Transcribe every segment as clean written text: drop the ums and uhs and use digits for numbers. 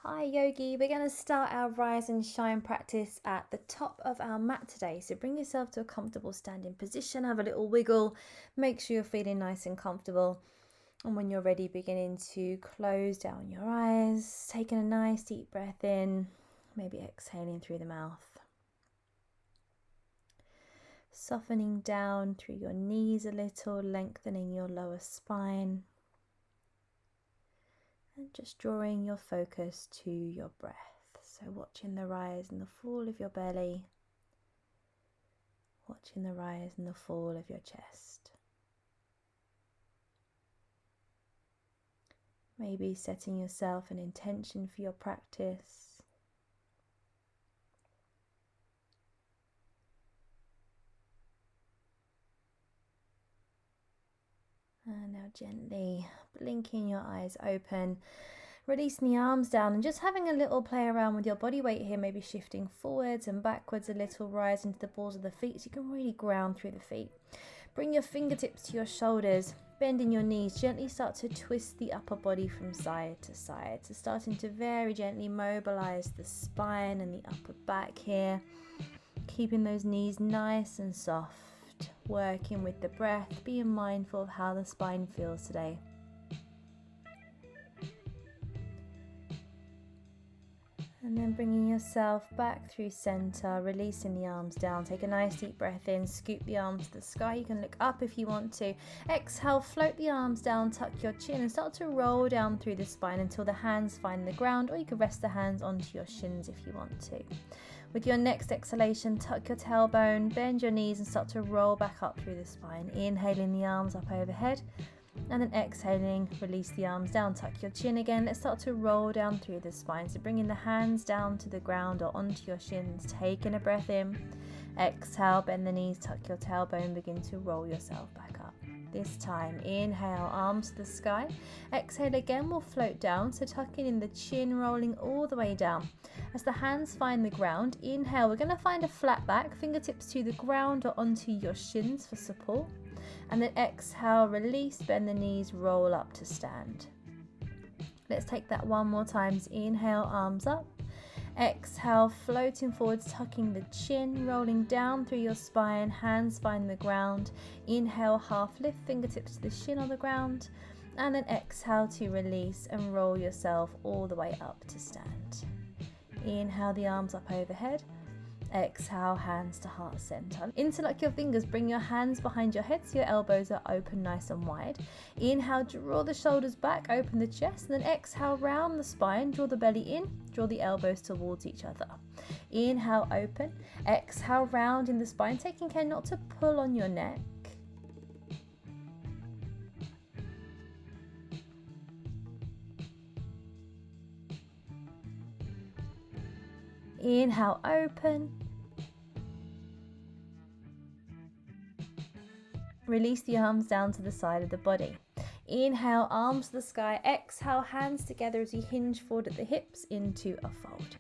Hi Yogi, we're going to start our rise and shine practice at the top of our mat today. So bring yourself to a comfortable standing position, have a little wiggle, make sure you're feeling nice and comfortable. And when you're ready, beginning to close down your eyes, taking a nice deep breath in, maybe exhaling through the mouth. Softening down through your knees a little, lengthening your lower spine. And just drawing your focus to your breath. So watching the rise and the fall of your belly, watching the rise and the fall of your chest. Maybe setting yourself an intention for your practice. And now gently blinking your eyes open, releasing the arms down and just having a little play around with your body weight here, maybe shifting forwards and backwards a little, rise into the balls of the feet so you can really ground through the feet. Bring your fingertips to your shoulders, bending your knees, gently start to twist the upper body from side to side. So starting to very gently mobilize the spine and the upper back here, keeping those knees nice and soft. Working with the breath, being mindful of how the spine feels today. And then bringing yourself back through center, releasing the arms down. Take a nice deep breath in, scoop the arms to the sky. You can look up if you want to. Exhale, float the arms down, tuck your chin and start to roll down through the spine until the hands find the ground, or you can rest the hands onto your shins if you want to. With your next exhalation, tuck your tailbone, bend your knees and start to roll back up through the spine. Inhaling the arms up overhead and then exhaling, release the arms down, tuck your chin again. Let's start to roll down through the spine. So bringing the hands down to the ground or onto your shins, taking a breath in. Exhale, bend the knees, tuck your tailbone, begin to roll yourself back up. This time, inhale, arms to the sky. Exhale again, we'll float down. So tucking in the chin, rolling all the way down. As the hands find the ground, inhale, we're going to find a flat back, fingertips to the ground or onto your shins for support. And then exhale, release, bend the knees, roll up to stand. Let's take that one more time. Inhale, arms up. Exhale, floating forwards, tucking the chin, rolling down through your spine, hands find the ground. Inhale, half lift, fingertips to the shin or the ground. And then exhale to release and roll yourself all the way up to stand. Inhale, the arms up overhead. Exhale, hands to heart center. Interlock your fingers, bring your hands behind your head so your elbows are open nice and wide. Inhale, draw the shoulders back, open the chest, and then exhale, round the spine, draw the belly in, draw the elbows towards each other. Inhale, open. Exhale, round in the spine, taking care not to pull on your neck. Inhale, open. Release the arms down to the side of the body. Inhale, arms to the sky. Exhale, hands together as you hinge forward at the hips into a fold.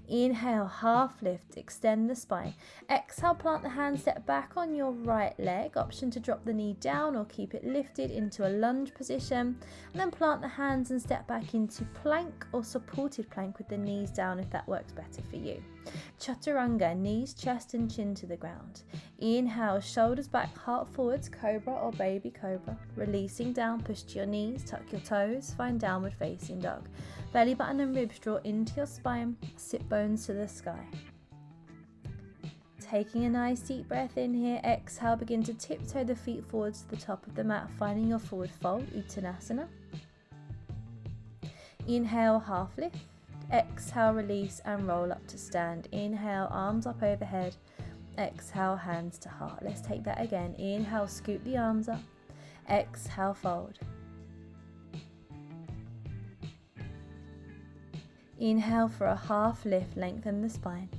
Inhale, half lift, extend the spine. Exhale, plant the hand, step back on your right leg. Option to drop the knee down or keep it lifted into a lunge position. And then plant the hands and step back into plank or supported plank with the knees down if that works better for you. Chaturanga, knees, chest and chin to the ground. Inhale, shoulders back, heart forwards, cobra or baby cobra. Releasing down, push to your knees, tuck your toes, find downward facing dog. Belly button and ribs draw into your spine, sit bones to the sky. Taking a nice deep breath in here, exhale, begin to tiptoe the feet forwards to the top of the mat, finding your forward fold, Uttanasana. Inhale, half lift. Exhale, release and roll up to stand. Inhale, arms up overhead. Exhale, hands to heart. Let's take that again. Inhale, scoop the arms up. Exhale, fold. Inhale for a half lift, lengthen the spine.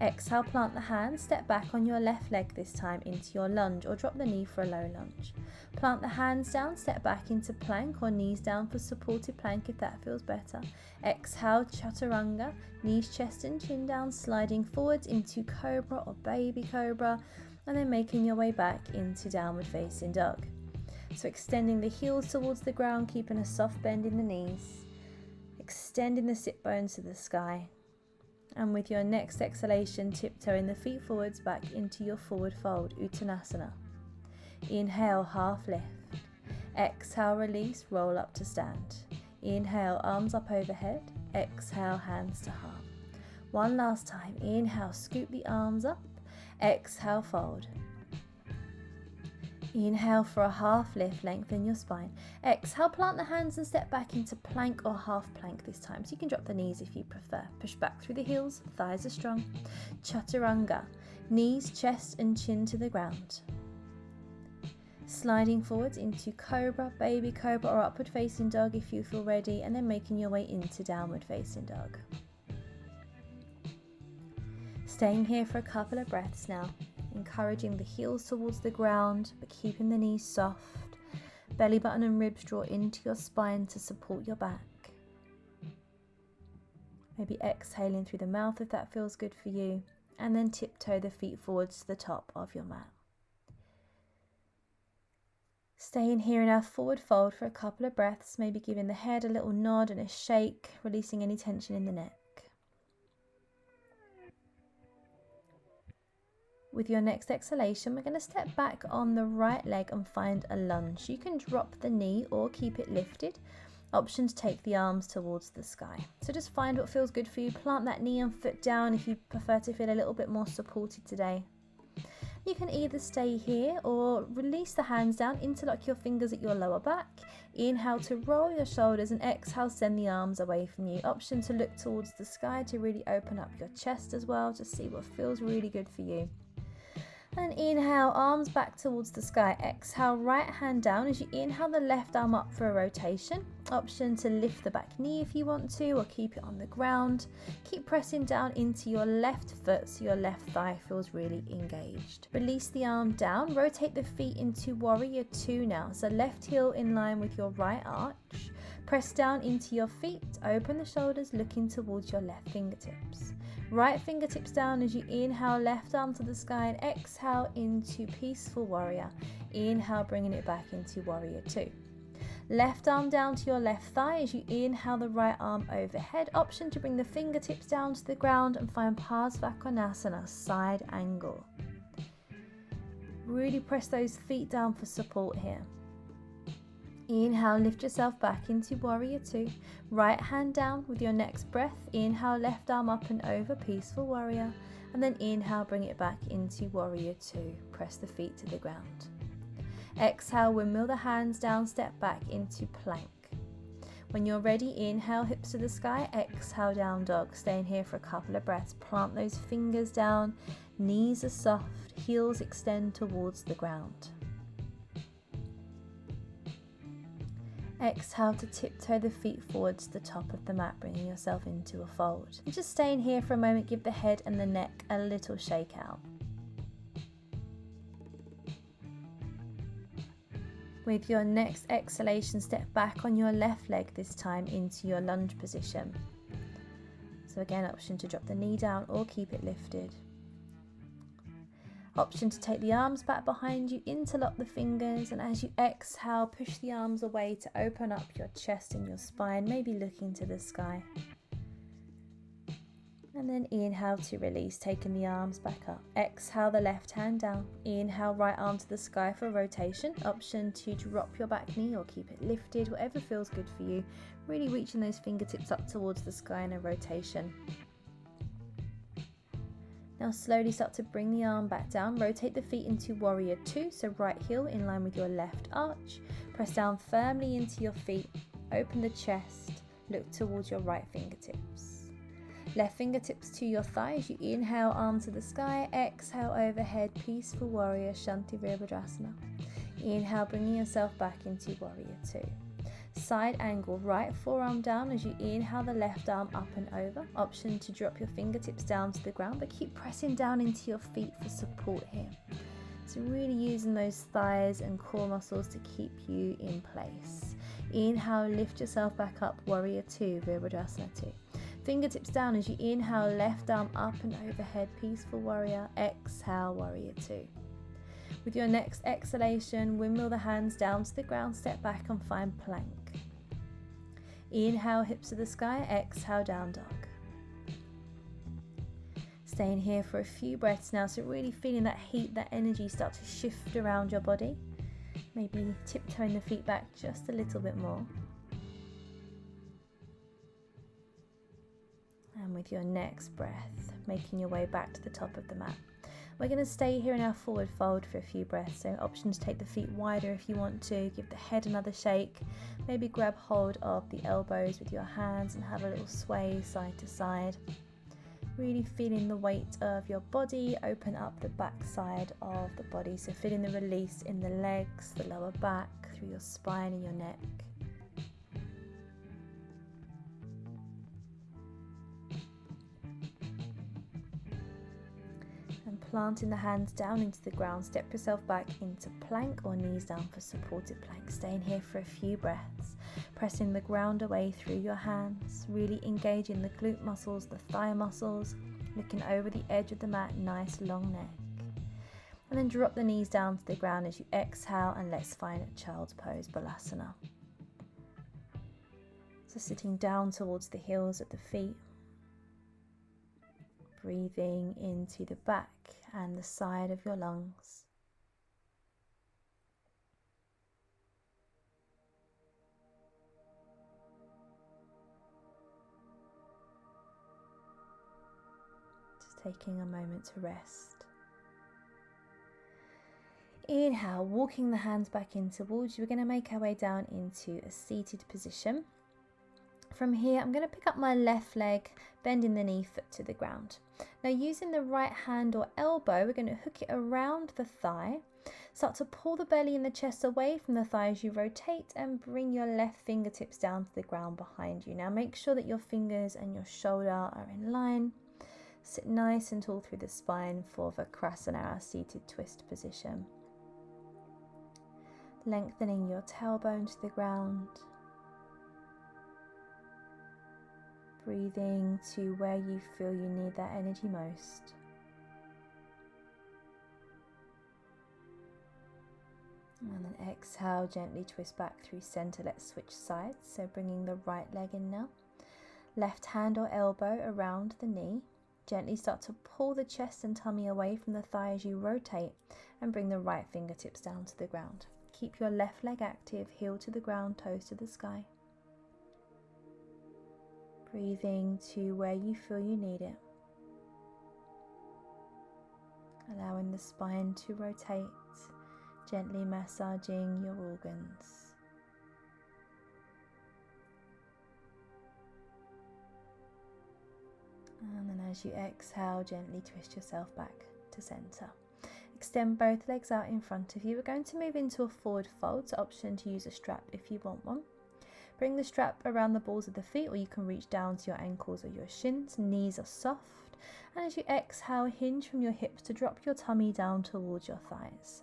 Exhale, plant the hands, step back on your left leg this time into your lunge or drop the knee for a low lunge. Plant the hands down, step back into plank or knees down for supported plank if that feels better. Exhale, chaturanga, knees, chest and chin down, sliding forwards into cobra or baby cobra, and then making your way back into downward facing dog. So extending the heels towards the ground, keeping a soft bend in the knees. extending the sit bones to the sky. And with your next exhalation, tiptoeing the feet forwards back into your forward fold, Uttanasana. Inhale, half lift. Exhale, release, roll up to stand. Inhale, arms up overhead. Exhale, hands to heart. One last time. Inhale, scoop the arms up. Exhale, fold. Inhale for a half lift, lengthen your spine. Exhale, plant the hands and step back into plank or half plank this time. So you can drop the knees if you prefer. Push back through the heels, thighs are strong. Chaturanga, knees, chest and chin to the ground. Sliding forwards into cobra, baby cobra or upward facing dog if you feel ready, and then making your way into downward facing dog. Staying here for a couple of breaths now. Encouraging the heels towards the ground, but keeping the knees soft. Belly button and ribs draw into your spine to support your back. Maybe exhaling through the mouth if that feels good for you. And then tiptoe the feet forwards to the top of your mat. Staying here in our forward fold for a couple of breaths, maybe giving the head a little nod and a shake, releasing any tension in the neck. With your next exhalation, we're going to step back on the right leg and find a lunge. You can drop the knee or keep it lifted. Option to take the arms towards the sky. So just find what feels good for you. Plant that knee and foot down if you prefer to feel a little bit more supported today. You can either stay here or release the hands down, interlock your fingers at your lower back. Inhale to roll your shoulders and exhale, send the arms away from you. Option to look towards the sky to really open up your chest as well. Just see what feels really good for you. And inhale, arms back towards the sky. Exhale, right hand down. As you inhale, the left arm up for a rotation. Option to lift the back knee if you want to, or keep it on the ground. Keep pressing down into your left foot so your left thigh feels really engaged. Release the arm down. Rotate the feet into warrior two now. So left heel in line with your right arch. Press down into your feet. Open the shoulders, looking towards your left fingertips. Right fingertips down as you inhale, left arm to the sky, and exhale into peaceful warrior. Inhale, bringing it back into warrior two. Left arm down to your left thigh as you inhale, the right arm overhead. Option to bring the fingertips down to the ground and find Parsvakonasana, side angle. Really press those feet down for support here. Inhale, lift yourself back into warrior two. Right hand down with your next breath. Inhale, left arm up and over, peaceful warrior. And then inhale, bring it back into warrior two. Press the feet to the ground. Exhale, windmill the hands down, step back into plank. When you're ready, inhale, hips to the sky. Exhale, down dog. Staying here for a couple of breaths. Plant those fingers down. Knees are soft. Heels extend towards the ground. Exhale to tiptoe the feet forwards to the top of the mat, bringing yourself into a fold. And just staying here for a moment, give the head and the neck a little shake out. With your next exhalation, step back on your left leg, this time into your lunge position. So again, option to drop the knee down or keep it lifted. Option to take the arms back behind you, interlock the fingers, and as you exhale, push the arms away to open up your chest and your spine, maybe looking to the sky. And then inhale to release, taking the arms back up. Exhale, the left hand down. Inhale, right arm to the sky for rotation. Option to drop your back knee or keep it lifted, whatever feels good for you. Really reaching those fingertips up towards the sky in a rotation. Now slowly start to bring the arm back down. Rotate the feet into warrior two, so right heel in line with your left arch. Press down firmly into your feet. Open the chest. Look towards your right fingertips. Left fingertips to your thighs. You inhale, arm to the sky. Exhale, overhead, peaceful warrior, Shanti Virabhadrasana. Inhale, bringing yourself back into warrior two. Side angle, right forearm down as you inhale, the left arm up and over. Option to drop your fingertips down to the ground, but keep pressing down into your feet for support here. So really using those thighs and core muscles to keep you in place. Inhale, lift yourself back up, warrior two, Virabhadrasana two. Fingertips down as you inhale, left arm up and overhead, peaceful warrior. Exhale, warrior two. With your next exhalation, windmill the hands down to the ground, step back and find plank. Inhale, hips to the sky. Exhale, down dog. Staying here for a few breaths now, so really feeling that heat, that energy start to shift around your body. Maybe tiptoeing the feet back just a little bit more. And with your next breath, making your way back to the top of the mat. We're going to stay here in our forward fold for a few breaths. So options, take the feet wider if you want to, give the head another shake. Maybe grab hold of the elbows with your hands and have a little sway side to side. Really feeling the weight of your body open up the back side of the body. So feeling the release in the legs, the lower back, through your spine and your neck. And planting the hands down into the ground, step yourself back into plank or knees down for supported plank. Staying here for a few breaths, pressing the ground away through your hands, really engaging the glute muscles, the thigh muscles, looking over the edge of the mat, nice long neck. And then drop the knees down to the ground as you exhale, and let's find a child's pose, Balasana. So sitting down towards the heels of the feet. Breathing into the back and the side of your lungs. Just taking a moment to rest. Inhale, walking the hands back in towards you. We're going to make our way down into a seated position. From here, I'm going to pick up my left leg, bending the knee, foot to the ground. Now using the right hand or elbow, we're going to hook it around the thigh. Start to pull the belly and the chest away from the thigh as you rotate, and bring your left fingertips down to the ground behind you. Now make sure that your fingers and your shoulder are in line. Sit nice and tall through the spine for Vakrasana, our seated twist position. Lengthening your tailbone to the ground. Breathing to where you feel you need that energy most. And then exhale, gently twist back through center. Let's switch sides. So bringing the right leg in now. Left hand or elbow around the knee. Gently start to pull the chest and tummy away from the thigh as you rotate, and bring the right fingertips down to the ground. Keep your left leg active, heel to the ground, toes to the sky. Breathing to where you feel you need it. Allowing the spine to rotate, gently massaging your organs. And then as you exhale, gently twist yourself back to center. Extend both legs out in front of you. We're going to move into a forward fold, so option to use a strap if you want one. Bring the strap around the balls of the feet, or you can reach down to your ankles or your shins. Knees are soft. And as you exhale, hinge from your hips to drop your tummy down towards your thighs.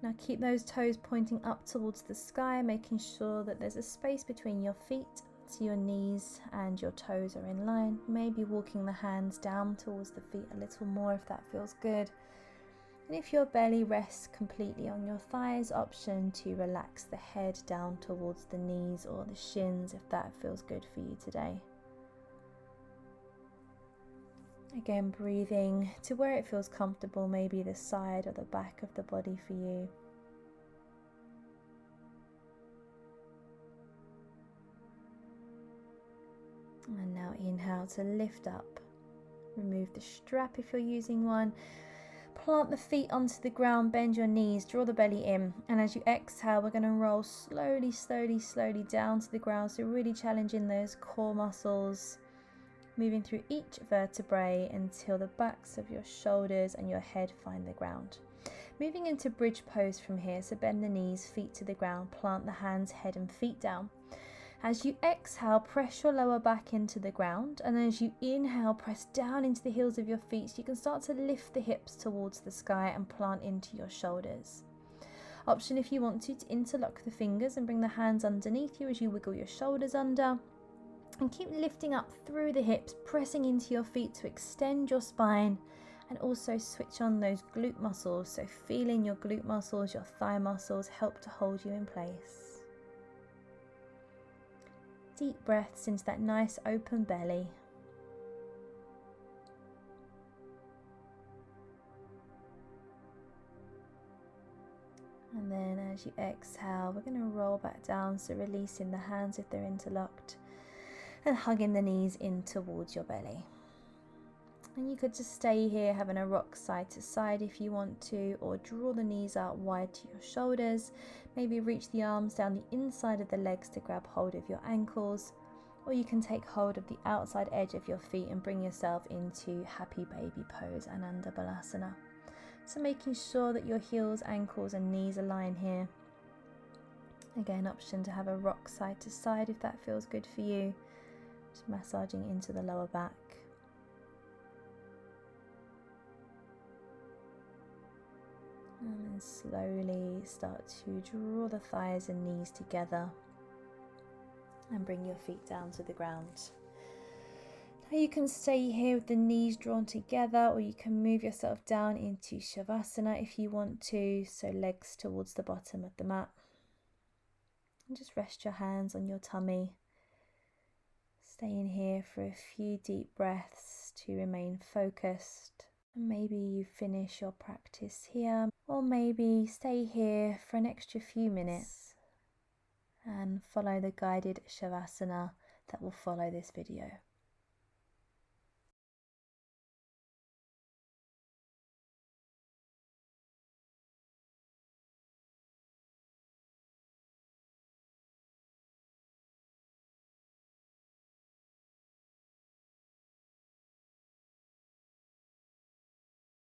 Now keep those toes pointing up towards the sky, making sure that there's a space between your feet so your knees and your toes are in line. Maybe walking the hands down towards the feet a little more if that feels good. And if your belly rests completely on your thighs, option to relax the head down towards the knees or the shins if that feels good for you today. Again, breathing to where it feels comfortable, maybe the side or the back of the body for you. And now inhale to lift up. Remove the strap if you're using one. Plant the feet onto the ground, bend your knees, draw the belly in, and as you exhale, we're going to roll slowly, slowly, slowly down to the ground. So really challenging those core muscles, moving through each vertebrae until the backs of your shoulders and your head find the ground. Moving into bridge pose from here, so bend the knees, feet to the ground, plant the hands, head and feet down. As you exhale, press your lower back into the ground, and as you inhale, press down into the heels of your feet so you can start to lift the hips towards the sky and plant into your shoulders. Option if you want to interlock the fingers and bring the hands underneath you as you wiggle your shoulders under, and keep lifting up through the hips, pressing into your feet to extend your spine, and also switch on those glute muscles, so feeling your glute muscles, your thigh muscles help to hold you in place. Deep breaths into that nice open belly. And then as you exhale, we're going to roll back down, so releasing the hands if they're interlocked and hugging the knees in towards your belly. And you could just stay here having a rock side to side if you want to, or draw the knees out wide to your shoulders. Maybe reach the arms down the inside of the legs to grab hold of your ankles, or you can take hold of the outside edge of your feet and bring yourself into happy baby pose, Ananda Balasana. So making sure that your heels, ankles and knees align here. Again, option to have a rock side to side if that feels good for you. Just massaging into the lower back. And then slowly start to draw the thighs and knees together and bring your feet down to the ground. Now you can stay here with the knees drawn together, or you can move yourself down into Shavasana if you want to, so legs towards the bottom of the mat. And just rest your hands on your tummy. Staying here for a few deep breaths to remain focused. And maybe you finish your practice here, or maybe stay here for an extra few minutes and follow the guided Shavasana that will follow this video.